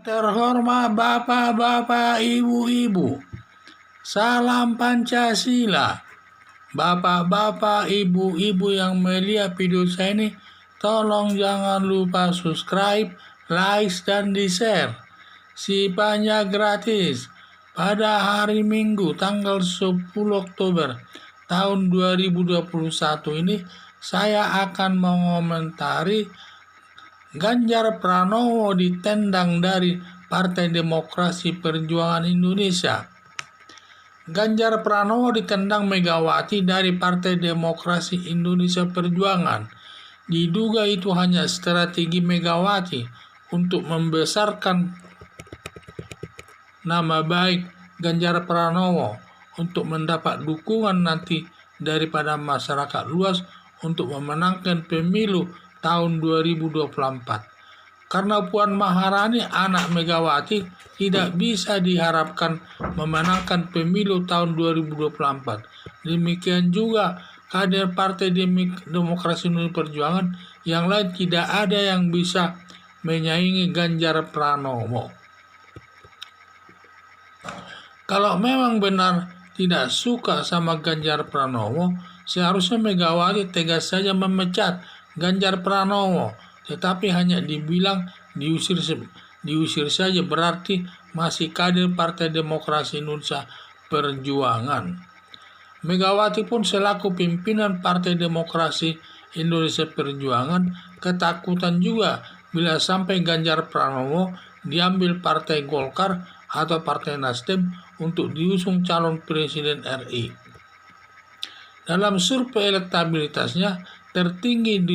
Terhormat Bapak-Bapak, Ibu-Ibu, salam Pancasila. Bapak-bapak, ibu-ibu yang melihat video saya ini, tolong jangan lupa subscribe, like, dan di-share. Sifatnya gratis. Pada hari Minggu tanggal 10 Oktober tahun 2021 ini, saya akan mengomentari Ganjar Pranowo ditendang dari Partai Demokrasi Perjuangan Indonesia. Ganjar Pranowo ditendang Megawati dari Partai Demokrasi Indonesia Perjuangan. Diduga itu hanya strategi Megawati untuk membesarkan nama baik Ganjar Pranowo untuk mendapat dukungan nanti daripada masyarakat luas untuk memenangkan pemilu tahun 2024. Karena Puan Maharani anak Megawati tidak bisa diharapkan memenangkan pemilu tahun 2024. Demikian juga kader Partai Demokrasi Indonesia Perjuangan yang lain tidak ada yang bisa menyaingi Ganjar Pranowo. Kalau memang benar tidak suka sama Ganjar Pranowo, seharusnya Megawati tegas saja memecat Ganjar Pranowo, tetapi hanya dibilang diusir saja, berarti masih kader Partai Demokrasi Indonesia Perjuangan. Megawati pun selaku pimpinan Partai Demokrasi Indonesia Perjuangan ketakutan juga bila sampai Ganjar Pranowo diambil Partai Golkar atau Partai Nasdem untuk diusung calon Presiden RI. Dalam survei elektabilitasnya tertinggi di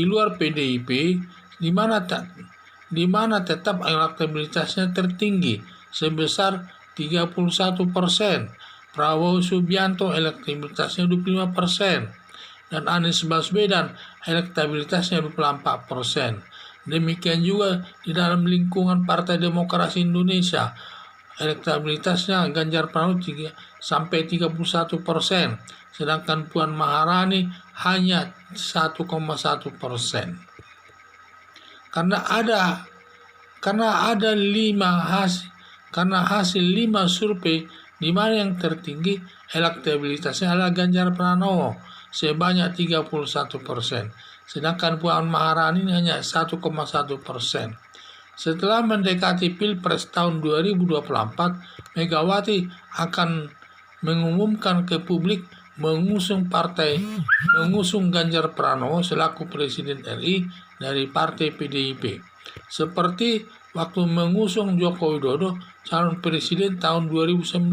luar PDIP, di mana tetap elektabilitasnya tertinggi sebesar 31%. Prabowo Subianto elektabilitasnya 25%, dan Anies Baswedan elektabilitasnya 24%. Demikian juga di dalam lingkungan Partai Demokrasi Indonesia, elektabilitasnya Ganjar Pranowo sampai 31%, sedangkan Puan Maharani hanya 1,1%. Karena hasil 5 survei di mana yang tertinggi elektabilitasnya adalah Ganjar Pranowo sebanyak 31%, sedangkan Puan Maharani hanya 1,1%. Setelah mendekati Pilpres tahun 2024, Megawati akan mengumumkan ke publik mengusung Ganjar Pranowo selaku Presiden RI dari Partai PDIP. Seperti waktu mengusung Joko Widodo calon presiden tahun 2019.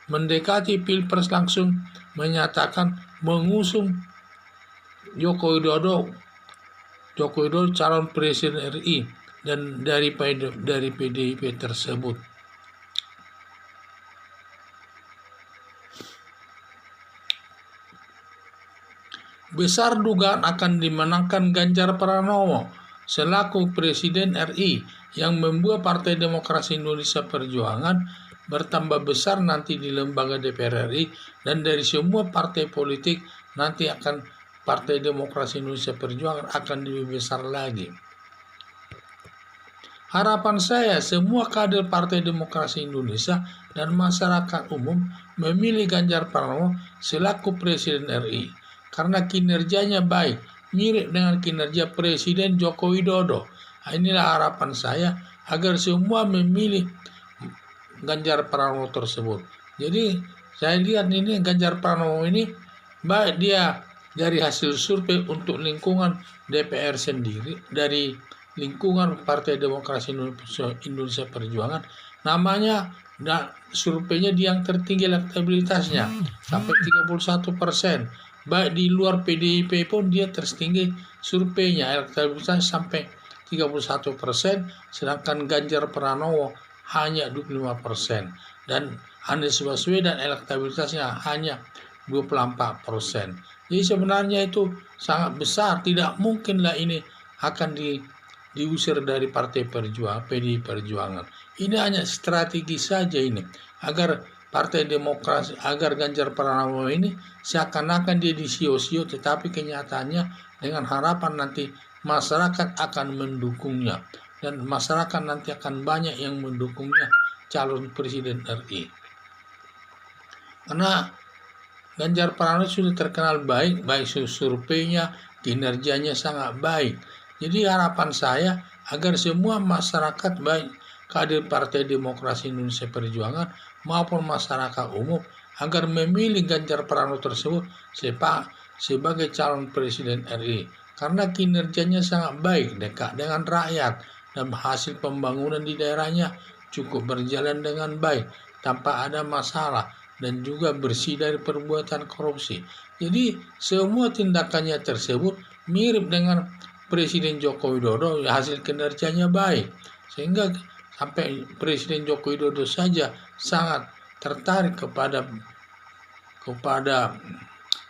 Mendekati Pilpres langsung menyatakan mengusung Joko Widodo calon presiden RI dan dari PDIP tersebut. Besar dugaan akan dimenangkan Ganjar Pranowo selaku Presiden RI yang membuat Partai Demokrasi Indonesia Perjuangan bertambah besar nanti di lembaga DPR RI, dan dari semua partai politik nanti akan Partai Demokrasi Indonesia Perjuangan akan lebih besar lagi. Harapan saya semua kader Partai Demokrasi Indonesia dan masyarakat umum memilih Ganjar Pranowo selaku Presiden RI karena kinerjanya baik, mirip dengan kinerja Presiden Joko Widodo. Inilah harapan saya agar semua memilih Ganjar Pranowo tersebut. Jadi saya lihat ini Ganjar Pranowo ini baik dia dari hasil survei untuk lingkungan DPR sendiri, dari lingkungan Partai Demokrasi Indonesia Perjuangan, namanya surveinya yang tertinggi elektabilitasnya sampai 31%. Baik di luar PDIP pun dia tertinggi surveinya, elektabilitas sampai 31%, sedangkan Ganjar Pranowo hanya 25%, dan Anies Baswedan elektabilitasnya hanya 24%. Jadi sebenarnya itu sangat besar, tidak mungkinlah ini akan diusir dari Partai PDI Perjuangan. Ini hanya strategi saja ini, agar Partai Demokrasi, agar Ganjar Pranowo ini seakan-akan dia disio-sio, tetapi kenyataannya dengan harapan nanti masyarakat akan mendukungnya dan masyarakat nanti akan banyak yang mendukungnya calon presiden RI. Karena Ganjar Pranowo sudah terkenal baik surveinya, kinerjanya sangat baik. Jadi harapan saya agar semua masyarakat baik kader Partai Demokrasi Indonesia Perjuangan maupun masyarakat umum agar memilih Ganjar Pranowo tersebut sebagai calon presiden RI. Karena kinerjanya sangat baik, dekat dengan rakyat, dan hasil pembangunan di daerahnya cukup berjalan dengan baik tanpa ada masalah dan juga bersih dari perbuatan korupsi. Jadi semua tindakannya tersebut mirip dengan Presiden Joko Widodo, hasil kinerjanya baik, sehingga sampai Presiden Joko Widodo saja sangat tertarik kepada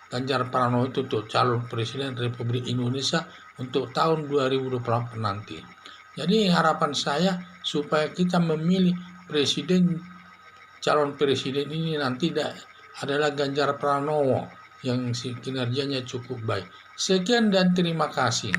Ganjar Pranowo itu untuk calon Presiden Republik Indonesia untuk tahun 2024 nanti. Jadi harapan saya supaya kita memilih calon presiden ini nanti adalah Ganjar Pranowo yang kinerjanya cukup baik. Sekian dan terima kasih.